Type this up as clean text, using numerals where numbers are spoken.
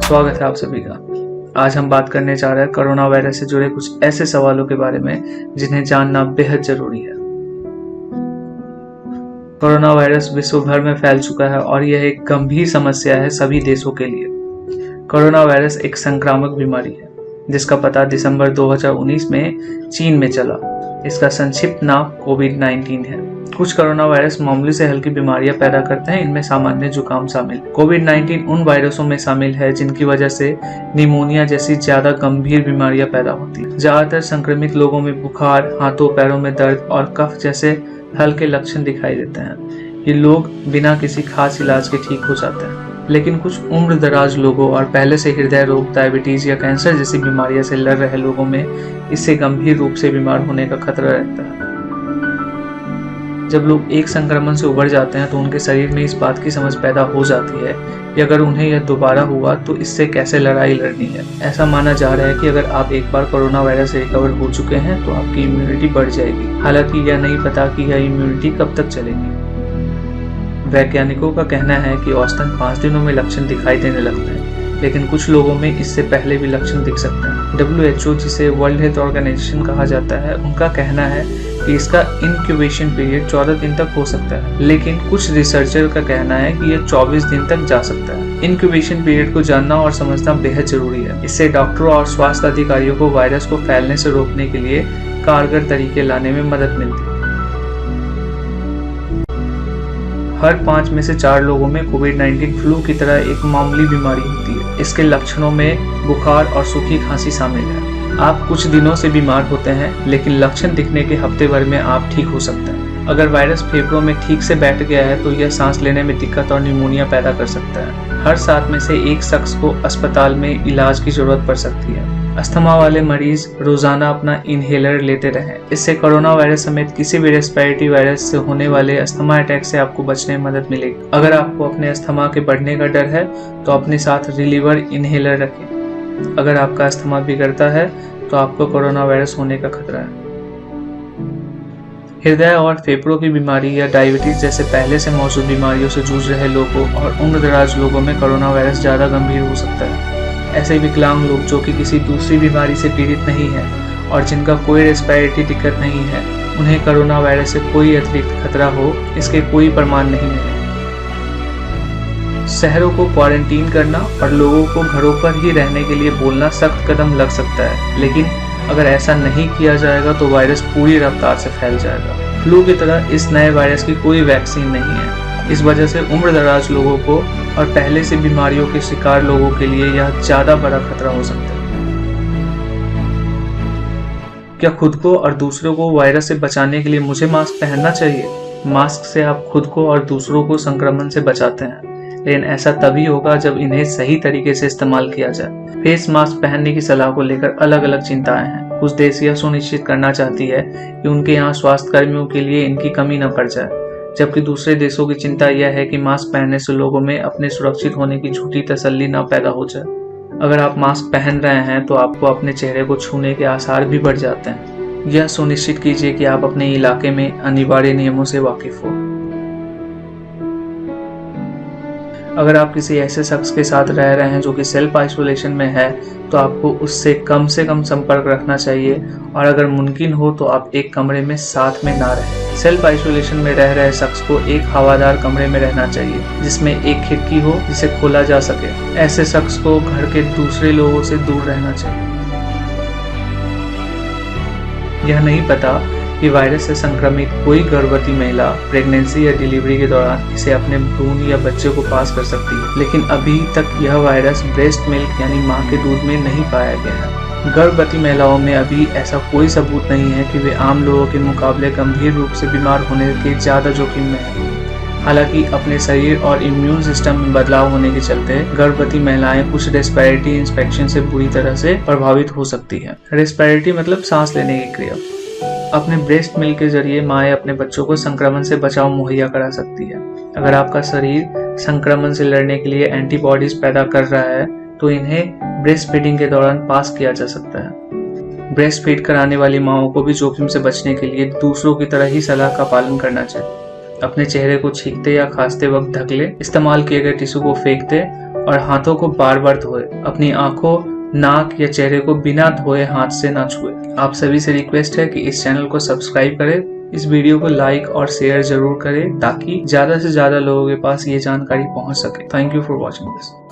स्वागत है आप सभी का। आज हम बात करने जा रहे हैं कोरोना वायरस से जुड़े कुछ ऐसे सवालों के बारे में जिन्हें जानना बेहद जरूरी है। कोरोना वायरस विश्व भर में फैल चुका है और यह एक गंभीर समस्या है सभी देशों के लिए। कोरोना वायरस एक संक्रामक बीमारी है जिसका पता दिसंबर 2019 में चीन में चला। इसका संक्षिप्त नाम कोविड-19 है। कुछ कोरोना वायरस मामूली से हल्की बीमारियां पैदा करते हैं, इनमें सामान्य जुकाम शामिल। कोविड-19 उन वायरसों में शामिल है जिनकी वजह से निमोनिया जैसी ज्यादा गंभीर बीमारियां पैदा होती हैं। ज्यादातर संक्रमित लोगों में बुखार, हाथों पैरों में दर्द और कफ जैसे हल्के लक्षण दिखाई देते हैं। ये लोग बिना किसी खास इलाज के ठीक हो जाते हैं, लेकिन कुछ उम्र दराज लोगों और पहले से हृदय रोग, डायबिटीज या कैंसर जैसी बीमारियों से लड़ रहे लोगों में इससे गंभीर रूप से बीमार होने का खतरा रहता है। जब लोग एक संक्रमण से उबर जाते हैं तो उनके शरीर में इस बात की समझ पैदा हो जाती है कि अगर उन्हें यह दोबारा हुआ तो इससे कैसे लड़ाई लड़नी है। ऐसा माना जा रहा है कि अगर आप एक बार कोरोना वायरस से रिकवर हो चुके हैं तो आपकी इम्यूनिटी बढ़ जाएगी। हालांकि यह नहीं पता कि यह इम्यूनिटी कब तक चलेगी। वैज्ञानिकों का कहना है कि औसतन 5 दिनों में लक्षण दिखाई देने लगते हैं, लेकिन कुछ लोगों में इससे पहले भी लक्षण दिख सकते हैं। WHO, जिसे वर्ल्ड हेल्थ ऑर्गेनाइजेशन कहा जाता है, उनका कहना है कि इसका इंक्यूबेशन पीरियड 14 दिन तक हो सकता है, लेकिन कुछ रिसर्चर का कहना है कि यह 24 दिन तक जा सकता है। इंक्यूबेशन पीरियड को जानना और समझना बेहद जरूरी है। इससे डॉक्टरों और स्वास्थ्य अधिकारियों को वायरस को फैलने से रोकने के लिए कारगर तरीके लाने में मदद मिलती है। हर 5 में से 4 लोगों में कोविड-19 फ्लू की तरह एक मामूली बीमारी होती है। इसके लक्षणों में बुखार और सूखी खांसी शामिल है। आप कुछ दिनों से बीमार होते हैं, लेकिन लक्षण दिखने के हफ्ते भर में आप ठीक हो सकते हैं। अगर वायरस फेफड़ों में ठीक से बैठ गया है तो यह सांस लेने में दिक्कत और निमोनिया पैदा कर सकता है। हर 7 में से 1 शख्स को अस्पताल में इलाज की जरूरत पड़ सकती है। अस्थमा वाले मरीज रोजाना अपना इनहेलर लेते रहें। इससे कोरोना वायरस समेत किसी भी रेस्पिरेटरी वायरस से होने वाले अस्थमा अटैक से आपको बचने में मदद मिलेगी। अगर आपको अपने अस्थमा के बढ़ने का डर है तो अपने साथ रिलीवर इनहेलर रखें। अगर आपका अस्थमा बिगड़ता है तो आपको कोरोना वायरस होने का खतरा है। हृदय और फेफड़ों की बीमारी या डायबिटीज जैसे पहले से मौजूद बीमारियों से जूझ रहे लोगों और उम्र दराज लोगों में कोरोना वायरस ज्यादा गंभीर हो सकता है। ऐसे विकलांग लोग जो कि किसी दूसरी बीमारी से पीड़ित नहीं है और जिनका कोई रेस्पिरेटरी दिक्कत नहीं है, उन्हें कोरोना वायरस से कोई अतिरिक्त खतरा हो इसके कोई प्रमाण नहीं मिले। शहरों को क्वारंटीन करना और लोगों को घरों पर ही रहने के लिए बोलना सख्त कदम लग सकता है, लेकिन अगर ऐसा नहीं किया जाएगा तो वायरस पूरी रफ्तार से फैल जाएगा। फ्लू की तरह इस नए वायरस की कोई वैक्सीन नहीं है। इस वजह से उम्र दराज लोगों को और पहले से बीमारियों के शिकार लोगों के लिए यह ज्यादा बड़ा खतरा हो सकता है। क्या खुद को और दूसरों को वायरस से बचाने के लिए मुझे मास्क पहनना चाहिए? मास्क से आप खुद को और दूसरों को संक्रमण से बचाते हैं, लेकिन ऐसा तभी होगा जब इन्हें सही तरीके से इस्तेमाल किया जाए। फेस मास्क पहनने की सलाह को लेकर अलग अलग चिंताएं हैं। कुछ देश यह सुनिश्चित करना चाहती है कि उनके यहाँ स्वास्थ्य कर्मियों के लिए इनकी कमी न पड़ जाए, जबकि दूसरे देशों की चिंता यह है कि मास्क पहनने से लोगों में अपने सुरक्षित होने की झूठी तसल्ली न पैदा हो जाए। अगर आप मास्क पहन रहे हैं तो आपको अपने चेहरे को छूने के आसार भी बढ़ जाते हैं। यह सुनिश्चित कीजिए कि आप अपने इलाके में अनिवार्य नियमों से वाकिफ हो। अगर आप किसी ऐसे शख्स के साथ रह रहे हैं जो कि सेल्फ आइसोलेशन में है तो आपको उससे कम से कम संपर्क रखना चाहिए और अगर मुमकिन हो तो आप एक कमरे में साथ में ना रहें। सेल्फ आइसोलेशन में रह रहे शख्स को एक हवादार कमरे में रहना चाहिए जिसमें एक खिड़की हो जिसे खोला जा सके। ऐसे शख्स को घर के दूसरे लोगों से दूर रहना चाहिए। यह नहीं पता कि वायरस से संक्रमित कोई गर्भवती महिला प्रेगनेंसी या डिलीवरी के दौरान इसे अपने भ्रूण या बच्चे को पास कर सकती है, लेकिन अभी तक यह वायरस ब्रेस्ट मिल्क यानी मां के दूध में नहीं पाया गया है। गर्भवती महिलाओं में अभी ऐसा कोई सबूत नहीं है कि वे आम लोगों के मुकाबले गंभीर रूप से बीमार होने के ज्यादा जोखिम में हैं। हालांकि अपने शरीर और इम्यून सिस्टम में बदलाव होने के चलते गर्भवती महिलाएं कुछ रेस्पिरेटरी इंफेक्शन से बुरी तरह से प्रभावित हो सकती है। रेस्पिरेटरी मतलब सांस लेने की क्रिया। अपने ब्रेस्ट मिल्क के जरिए माएं अपने बच्चों को संक्रमण से बचाव मुहैया करा सकती है। अगर आपका शरीर संक्रमण से लड़ने के लिए एंटीबॉडीज पैदा कर रहा है तो इन्हें ब्रेस्ट फीडिंग के दौरान पास किया जा सकता है। ब्रेस्ट फीड कराने वाली माओं को भी जोखिम से बचने के लिए दूसरों की तरह ही सलाह का पालन करना चाहिए। अपने चेहरे को छींकते या खांसते वक्त ढक ले, इस्तेमाल किए गए टिश्यू को फेंक दे और हाथों को बार बार धोए। अपनी आंखों, नाक या चेहरे को बिना धोए हाथ से ना छुए। आप सभी से रिक्वेस्ट है कि इस चैनल को सब्सक्राइब करें, इस वीडियो को लाइक और शेयर जरूर करें ताकि ज्यादा से ज्यादा लोगों के पास ये जानकारी पहुंच सके। Thank you for watching this.